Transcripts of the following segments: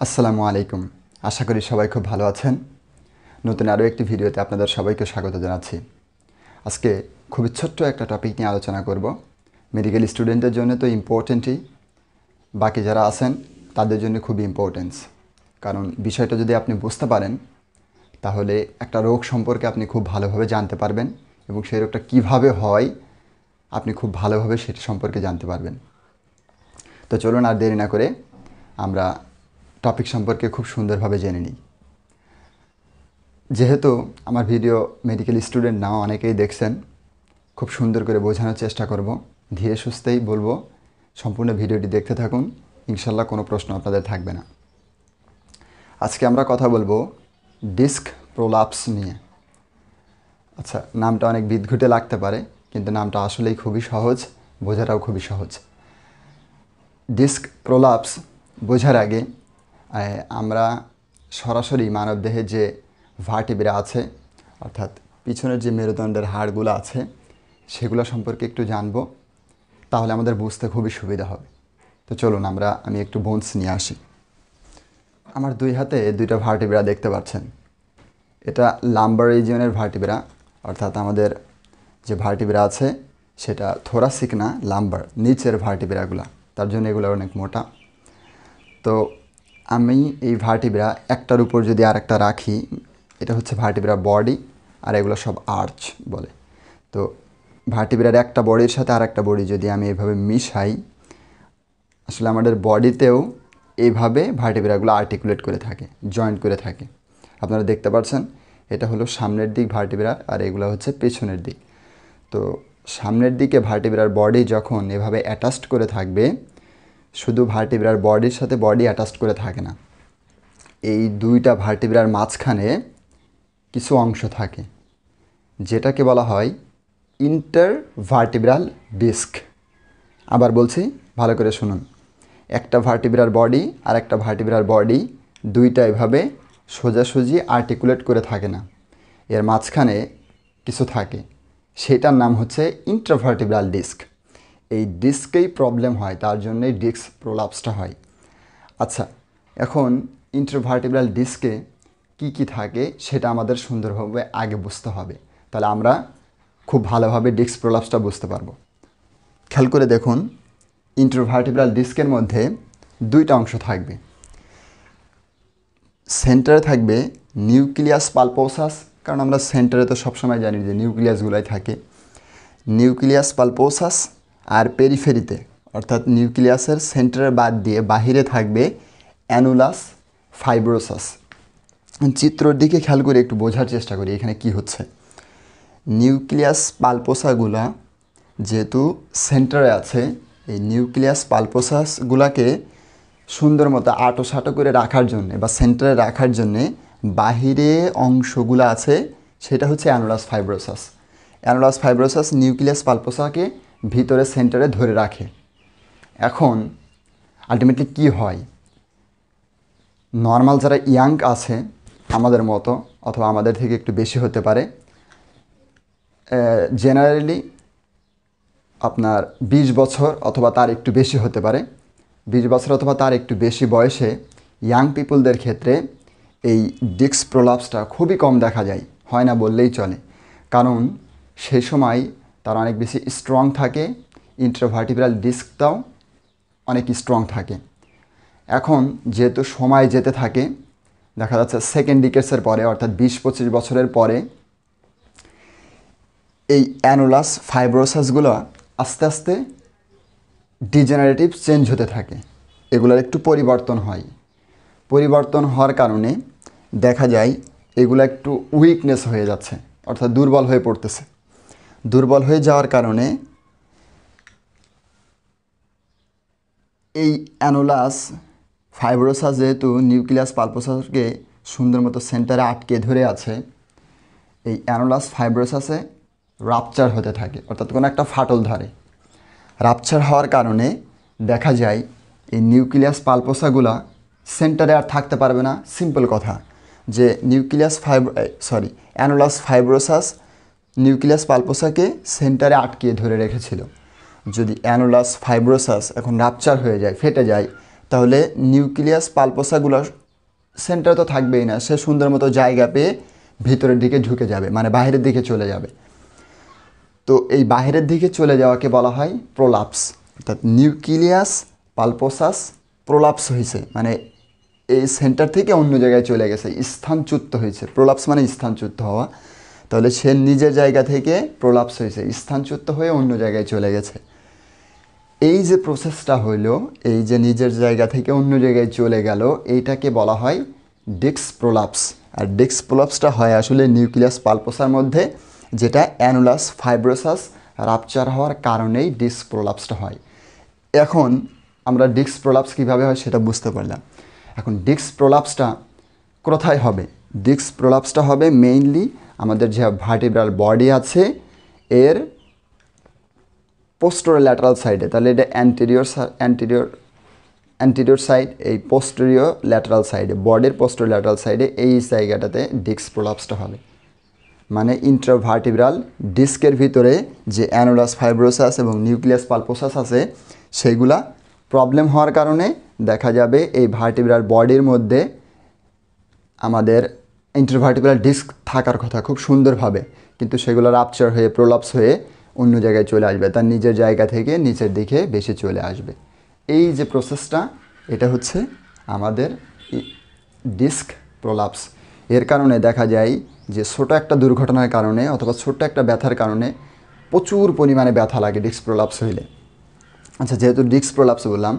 আসসালামু আলাইকুম। আশা করি সবাই খুব ভালো আছেন। নতুন আরও একটি ভিডিওতে আপনাদের সবাইকে স্বাগত জানাচ্ছি। আজকে খুবই ছোট্ট একটা টপিক নিয়ে আলোচনা করব। মেডিকেল স্টুডেন্টদের জন্য তো ইম্পর্টেন্টই, বাকি যারা আছেন তাদের জন্য খুবই ইম্পর্টেন্স। কারণ বিষয়টা যদি আপনি বুঝতে পারেন তাহলে একটা রোগ সম্পর্কে আপনি খুব ভালোভাবে জানতে পারবেন এবং সেই রোগটা কীভাবে হয় আপনি খুব ভালোভাবে সেটা সম্পর্কে জানতে পারবেন। তো চলুন আর দেরি না করে আমরা টপিক সম্পর্কে খুব সুন্দরভাবে জেনে নিই। যেহেতু আমার ভিডিও মেডিকেল স্টুডেন্ট নাও অনেকেই দেখছেন, খুব সুন্দর করে বোঝানোর চেষ্টা করব, ধীরে সুস্থেই বলবো। সম্পূর্ণ ভিডিওটি দেখতে থাকুন, ইনশাল্লাহ কোনো প্রশ্ন আপনাদের থাকবে না। আজকে আমরা কথা বলবো ডিস্ক প্রোলাপস নিয়ে। আচ্ছা, নামটা অনেক বিদঘুটে লাগতে পারে, কিন্তু নামটা আসলেই খুবই সহজ, বোঝাটাও খুবই সহজ। ডিস্ক প্রোলাপস বোঝার আগে আমরা সরাসরি মানবদেহে যে ভার্টিব্রা আছে, অর্থাৎ পিছনের যে মেরুদণ্ডের হাড়গুলো আছে সেগুলো সম্পর্কে একটু জানবো, তাহলে আমাদের বুঝতে খুবই সুবিধা হবে। তো চলুন আমি একটু বোনস নিয়ে আসি। আমার দুই হাতে দুইটা ভার্টিব্রা দেখতে পাচ্ছেন। এটা লাম্বার রিজিয়নের ভার্টিব্রা, অর্থাৎ আমাদের যে ভার্টিব্রা আছে সেটা থোরাসিক না, লাম্বার, নিচের ভার্টিব্রাগুলো, তার জন্য এগুলো অনেক মোটা। তো আমি এই ভার্টিব্রা একটার উপর যদি আর একটা রাখি, এটা হচ্ছে ভার্টিব্রা বডি, আর এগুলো সব আর্চ বলে। তো ভার্টিব্রার একটা বডির সাথে আর একটা বডি যদি আমি এইভাবে মিশাই, আসলে আমাদের বডিতেও এইভাবে ভার্টিব্রাগুলো আর্টিকুলেট করে থাকে, জয়েন্ট করে থাকে। আপনারা দেখতে পাচ্ছেন এটা হলো সামনের দিক ভার্টিব্রা, আর এগুলো হচ্ছে পেছনের দিক। তো সামনের দিকে ভার্টিব্রার বডি যখন এভাবে অ্যাটাচড করে থাকবে, শুধু ভার্টিব্রার বডির সাথে বডি অ্যাটাচড করে থাকে না, এই দুইটা ভার্টিব্রার মাঝখানে কিছু অংশ থাকে যেটাকে বলা হয় ইন্টারভার্টিব্রাল ডিস্ক। আবার বলছি, ভালো করে শুনুন। একটা ভার্টিব্রার বডি আর একটা ভার্টিব্রার বডি দুইটা এভাবে সোজাসুজি আর্টিকুলেট করে থাকে না, এর মাঝখানে কিছু থাকে, সেটার নাম হচ্ছে ইন্ট্রাভার্টিব্রাল ডিস্ক। এই ডিস্কেই প্রবলেম হয়, তার জন্যই ডিস্ক প্রোলাপসটা হয়। আচ্ছা, এখন ইন্ট্রাভার্টিব্রাল ডিস্কে কি কি থাকে সেটা আমাদের সুন্দরভাবে আগে বুঝতে হবে, তাহলে আমরা খুব ভালোভাবে ডিস্ক প্রোলাপসটা বুঝতে পারবো। খেয়াল করে দেখুন, ইন্ট্রাভার্টিব্রাল ডিস্কের মধ্যে দুইটা অংশ থাকবে। সেন্টারে থাকবে নিউক্লিয়াস পালপোসাস, কারণ আমরা সেন্টারে তো সবসময় জানি যে নিউক্লিয়াসগুলাই থাকে। নিউক্লিয়াস পালপোসাস, আর পেরিফেরিতে অর্থাৎ নিউক্লিয়াসের সেন্টারে বাদ দিয়ে বাহিরে থাকবে অ্যানুলাস ফাইব্রোসাস। চিত্রর দিকে খেয়াল করে একটু বোঝার চেষ্টা করি এখানে কি হচ্ছে। নিউক্লিয়াস পালপোসাগুলা যেহেতু সেন্টারে আছে, এই নিউক্লিয়াস পালপোসাসগুলাকে সুন্দর মতো আটো সাটো করে রাখার জন্যে বা সেন্টারে রাখার জন্যে বাহিরে অংশগুলো আছে, সেটা হচ্ছে অ্যানুলাস ফাইব্রোসাস। অ্যানুলাস ফাইব্রোসাস নিউক্লিয়াস পালপোসাকে ভিতরে সেন্টারে ধরে রাখে। এখন আলটিমেটলি কি হয়, নর্মাল যারা ইয়াং আছে আমাদের মতো, অথবা আমাদের থেকে একটু বেশি হতে পারে, জেনারেলি আপনার 20 বছর অথবা তার একটু বেশি হতে পারে, 20 বছর অথবা তার একটু বেশি বয়সে ইয়াং পিপলদের ক্ষেত্রে এই ডিস্ক প্রোলাপসটা খুবই কম দেখা যায়, হয় না বললেই চলে। কারণ সেই সময় তারা অনেক বেশি স্ট্রং থাকে, ইন্ট্রাভার্টিব্রাল ডিস্কটাও অনেক স্ট্রং থাকে। এখন যেহেতু সময় যেতে থাকে, দেখা যাচ্ছে সেকেন্ড ডিকেডসের পরে, অর্থাৎ 20-25 বছরের পরে এই অ্যানুলাস ফাইব্রোসাসগুলো আস্তে আস্তে ডিজেনারেটিভ চেঞ্জ হতে থাকে, এগুলোর একটু পরিবর্তন হয়। পরিবর্তন হওয়ার কারণে দেখা যায় এগুলো একটু উইকনেস হয়ে যাচ্ছে, অর্থাৎ দুর্বল হয়ে পড়তেছে। দুর্বল হয়ে যাওয়ার কারণে এই অ্যানুলাস ফাইব্রোসাস যেহেতু নিউক্লিয়াস পালপোসাসকে সুন্দর মতো সেন্টারে আটকে ধরে আছে, এই অ্যানুলাস ফাইব্রোসাসে রাপচার হতে থাকে, অর্থাৎ কোনো একটা ফাটল ধরে। রাপচার হওয়ার কারণে দেখা যায় এই নিউক্লিয়াস পালপোসাগুলা সেন্টারে আর থাকতে পারবে না। সিম্পল কথা যে অ্যানুলাস ফাইব্রোসাস নিউক্লিয়াস পালপোসাকে সেন্টারে আটকে ধরে রেখেছিল। যদি অ্যানুলাস ফাইব্রোসাস এখন রাপচার হয়ে যায়, ফেটে যায়, তাহলে নিউক্লিয়াস পালপোসাগুলো সেন্টার তো থাকবেই না, সে সুন্দর মতো জায়গা পেয়ে ভিতরের দিকে ঝুঁকে যাবে, মানে বাইরের দিকে চলে যাবে। তো এই বাইরের দিকে চলে যাওয়াকে বলা হয় প্রোলাপস। অর্থাৎ নিউক্লিয়াস পালপোসাস প্রোলাপস হয়েছে, মানে এই সেন্টার থেকে অন্য জায়গায় চলে গেছে, স্থানচ্যুত হয়েছে। প্রোলাপস মানে স্থানচ্যুত হওয়া। তাহলে সে নিজের জায়গা থেকে প্রোলাপস হয়েছে, স্থানচ্যুত হয়ে অন্য জায়গায় চলে গেছে। এই যে প্রসেসটা হইলো, এই যে নিজের জায়গা থেকে অন্য জায়গায় চলে গেল, এইটাকে বলা হয় ডিস্ক প্রোলাপস। আর ডিস্ক প্রোলাপসটা হয় আসলে নিউক্লিয়াস পালপোসার মধ্যে, যেটা অ্যানুলাস ফাইব্রোসাস রাপচার হওয়ার কারণেই ডিস্ক প্রোলাপসটা হয়। এখন আমরা ডিস্ক প্রোলাপস কীভাবে হয় সেটা বুঝতে পারলাম। এখন ডিস্ক প্রোলাপসটা কোথায় হবে? ডিস্ক প্রোলাপসটা হবে মেইনলি আমাদের যে ভার্টিব্রাল বডি আছে এর পোস্টেরিয়র সাইডে। তাহলে এটা অ্যান্টেরিয়র সাইড, এই পোস্টেরিয়র ল্যাটারাল সাইডে, বডির পোস্টেরিয়র ল্যাটারাল সাইডে এই জায়গাটাতে ডিস্ক প্রোলাপসটা হবে। মানে ইন্ট্রাভার্টিব্রাল ডিস্কের ভিতরে যে অ্যানুলাস ফাইব্রোসাস এবং নিউক্লিয়াস পালপোসাস আছে সেইগুলা প্রবলেম হওয়ার কারণে দেখা যাবে এই ভার্টিব্রাল বডির মধ্যে আমাদের ইন্ট্রাভার্টিব্রাল ডিস্ক থাকার কথা খুব সুন্দরভাবে, কিন্তু সেগুলো রাপচার হয়ে প্রোলাপস হয়ে অন্য জায়গায় চলে আসবে, তার নিজের জায়গা থেকে নিচের দিকে বেশি চলে আসবে। এই যে প্রসেসটা, এটা হচ্ছে আমাদের ডিস্ক প্রোলাপস। এর কারণে দেখা যায় যে ছোট একটা দুর্ঘটনার কারণে অথবা ছোট্ট একটা ব্যথার কারণে প্রচুর পরিমাণে ব্যথা লাগে ডিস্ক প্রোলাপস হইলে। আচ্ছা, যেহেতু ডিস্ক প্রোলাপস বললাম,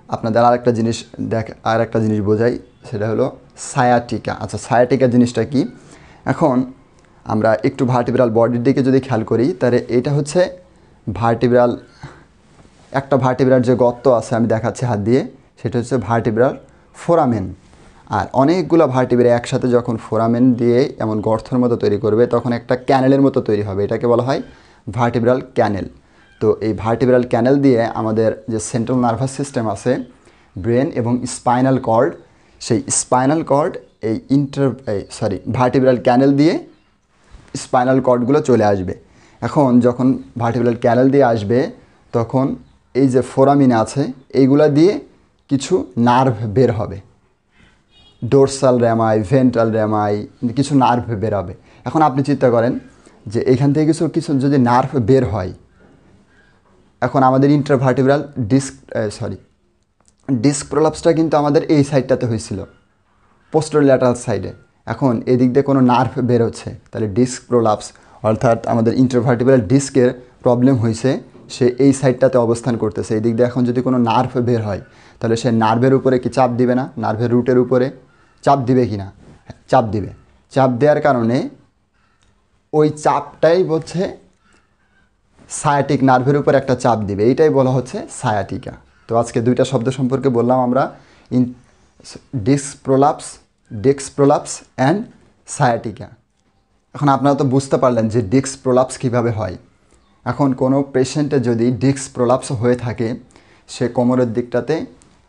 আপনাদের আর একটা জিনিস বোঝাই, সেটা হলো সায়াটিকা। আচ্ছা, সায়াটিকা জিনিসটা কি? এখন আমরা একটু ভার্টিব্রাল বডির দিকে যদি খেয়াল করি, তাহলে এটা হচ্ছে একটা ভার্টিব্রাল যে গর্ত আছে, আমি দেখাচ্ছি হাত দিয়ে, সেটা হচ্ছে ভার্টিব্রাল ফোরামেন। আর অনেকগুলো ভার্টিব্রা একসাথে যখন ফোরামেন দিয়ে এমন গর্তের মতো তৈরি করবে, তখন একটা ক্যানেলের মতো তৈরি হবে, এটাকে বলা হয় ভার্টিব্রাল ক্যানেল। তো এই ভার্টিব্রাল ক্যানেল দিয়ে আমাদের যে সেন্ট্রাল নার্ভাস সিস্টেম আছে, ব্রেন এবং স্পাইনাল কর্ড, সেই স্পাইনাল কর্ড এই ভার্টিব্রাল ক্যানেল দিয়ে স্পাইনাল কর্ডগুলো চলে আসবে। এখন যখন ভার্টিব্রাল ক্যানেল দিয়ে আসবে, তখন এই যে ফোরামিন আছে এইগুলা দিয়ে কিছু নার্ভ বের হবে, ডোরসাল র্যামাই, ভেন্ট্রাল র্যামাই, কিছু নার্ভ বের হবে। এখন আপনি চিন্তা করেন যে এখান থেকে কিছু যদি নার্ভ বের হয়, এখন আমাদের ইন্ট্রাভার্টিব্রাল ডিস্ক প্রোলাপসটা কিন্তু আমাদের এই সাইডটাতে হয়েছিল, পোস্টেরিয়র ল্যাটারাল সাইডে। এখন এদিক দিয়ে কোনো নার্ভ বের হচ্ছে, তাহলে ডিস্ক প্রোলাপস, অর্থাৎ আমাদের ইন্ট্রাভার্টিব্রাল ডিস্কের প্রবলেম হয়েছে, সে এই সাইডটাতে অবস্থান করতেছে। এই দিক দিয়ে এখন যদি কোনো নার্ভ বের হয়, তাহলে সে নার্ভের উপরে কি চাপ দিবে না? নার্ভের রুটের উপরে চাপ দিবে কি না? চাপ দিবে। চাপ দেওয়ার কারণে ওই চাপটাই হচ্ছে সায়াটিক নার্ভের উপর একটা চাপ দিবে, এইটাই বলা হচ্ছে সায়াটিকা। তো আজকে দুইটা শব্দ সম্পর্কে বললাম আমরা, ডিস্ক প্রোলাপস অ্যান্ড সায়াটিকা। এখন আপনারা তো বুঝতে পারলেন যে ডিস্ক প্রোলাপস কীভাবে হয়। এখন কোনো পেশেন্টের যদি ডিস্ক প্রোলাপস হয়ে থাকে, সে কোমরের দিকটাতে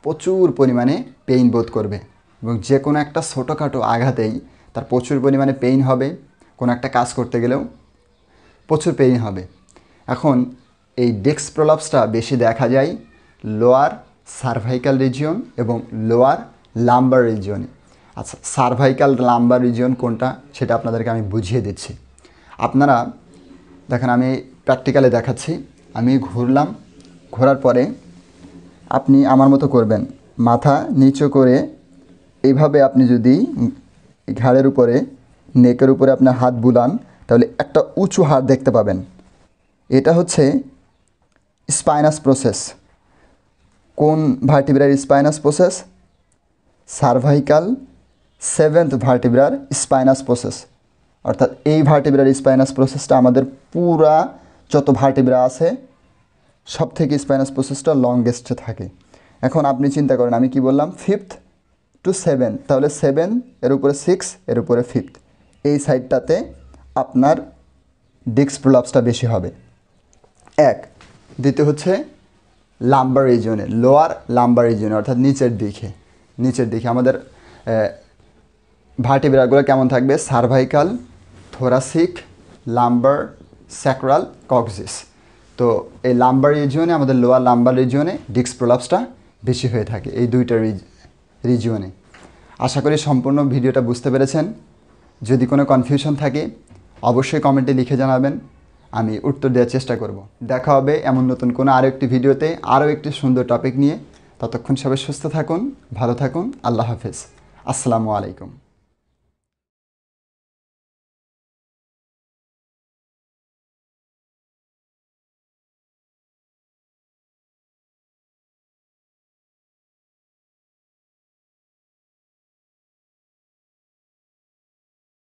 প্রচুর পরিমাণে পেইন বোধ করবে, এবং যে কোনো একটা ছোটোখাটো আঘাতেই তার প্রচুর পরিমাণে পেইন হবে, কোনো একটা কাজ করতে গেলেও প্রচুর পেইন হবে। এখন এই ডিস্ক প্রোলাপসটা বেশি দেখা যায় লোয়ার সার্ভাইকাল রিজিয়ন এবং লোয়ার লাম্বার রিজিয়নে। আচ্ছা, সার্ভাইকাল লাম্বার রিজিয়ন কোনটা সেটা আপনাদেরকে আমি বুঝিয়ে দিচ্ছি। আপনারা দেখেন, আমি প্র্যাকটিক্যালে দেখাচ্ছি। আমি ঘোরার পরে আপনি আমার মতো করবেন, মাথা নিচু করে এইভাবে আপনি যদি ঘাড়ের উপরে, নেকের উপরে আপনার হাত বুলান, তাহলে একটা উঁচু হাড় দেখতে পাবেন। এটা হচ্ছে স্পাইনাস প্রসেস। কোন ভার্টিব্রার স্পাইনাস প্রসেস? সার্ভাইকাল 7th ভার্টিব্রার স্পাইনাস প্রসেস। অর্থাৎ এই ভার্টিব্রার স্পাইনাস প্রসেসটা আমাদের পুরা যত ভার্টিব্রা আছে সব থেকে স্পাইনাস প্রসেসটা লংগেস্টে থাকে। এখন আপনি চিন্তা করেন, আমি কি বললাম? 5th to 7, তাহলে 7 এর উপরে 6 এর উপরে 5th, এই সাইডটাতে আপনার ডিস্ক প্রোলাপসটা বেশি হবে। দ্বিতীয় হচ্ছে লাম্বার রিজিয়নে, লোয়ার লাম্বার রিজিয়নে, অর্থাৎ নিচের দিকে আমাদের ভার্টিব্রাগুলো কেমন থাকবে? Cervical, thoracic, lumber, sacral, coccyx. তো এই লাম্বার রিজিয়নে, আমাদের লোয়ার লাম্বার রিজিয়নে ডিস্ক প্রোলাপসটা বেশি হয়ে থাকে এই দুইটা রিজিয়নে। আশা করি সম্পূর্ণ ভিডিওটা বুঝতে পেরেছেন। যদি কোনো কনফিউশন থাকে অবশ্যই কমেন্টে লিখে জানাবেন, আমি উত্তর দেওয়ার চেষ্টা করব। দেখা হবে এমন নতুন কোনো আরও একটি ভিডিওতে আরও একটি সুন্দর টপিক নিয়ে। ততক্ষণ সবাই সুস্থ থাকুন, ভালো থাকুন। আল্লাহ হাফেজ। আসসালামু আলাইকুম।